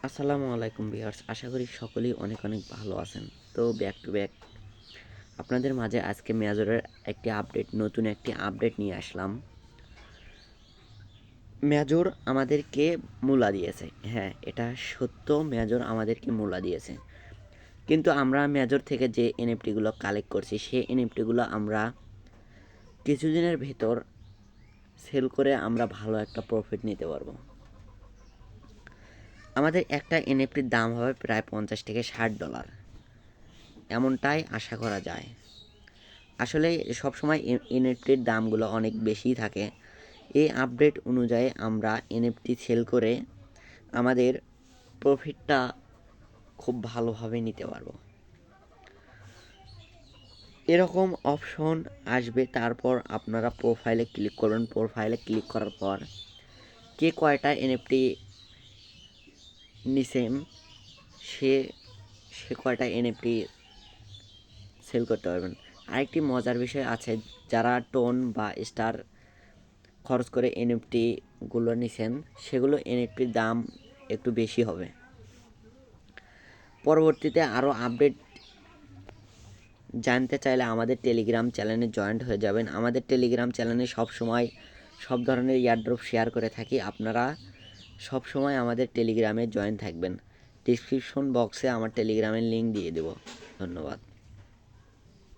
আসসালামু আলাইকুম ভিউয়ার্স, আশা করি সকলেই অনেক অনেক ভালো আছেন। তো ব্যাক টু ব্যাক আপনাদের মাঝে আজকে মেজরের নতুন একটি আপডেট নিয়ে আসলাম। মেজর আমাদেরকে মূলা দিয়েছে, হ্যাঁ এটা সত্য, মেজর আমাদেরকে মূলা দিয়েছে। কিন্তু আমরা মেজর থেকে যে এনএফটিগুলো কালেক্ট করছি সেই এনএফটিগুলো আমরা কিছুদিনের ভেতর সেল করে আমরা ভালো একটা প্রফিট নিতে পারবো। আমাদের একটা এনএফটির দাম হবে প্রায় $50 থেকে $60, এমনটাই আশা করা যায়। আসলে সবসময় এনএফটির দামগুলো অনেক বেশি থাকে। এই আপডেট অনুযায়ী আমরা এনএফটি সেল করে আমাদের প্রফিটটা খুব ভালোভাবে নিতে পারবো। এরকম অপশন আসবে, তারপর আপনারা প্রোফাইলে ক্লিক করবেন। প্রোফাইলে ক্লিক করার পর কে কয়টা এনএফটি নিছেন সে সে কয়টা এনএফটি সেল করতে পারবেন। আরেকটি মজার বিষয় আছে, যারা টোন বা স্টার খরচ করে এনএফটিগুলো নিছেন সেগুলো এনএফটির দাম একটু বেশি হবে। পরবর্তীতে আরও আপডেট জানতে চাইলে আমাদের টেলিগ্রাম চ্যানেলে জয়েন্ট হয়ে যাবেন। আমাদের টেলিগ্রাম চ্যানেলে সবসময় সব ধরনের এয়ারড্রপ শেয়ার করে থাকি। আপনারা সবসময় আমাদের টেলিগ্রামে জয়েন থাকবেন। ডিসক্রিপশন বক্সে আমার টেলিগ্রামের লিঙ্ক দিয়ে দেব। ধন্যবাদ।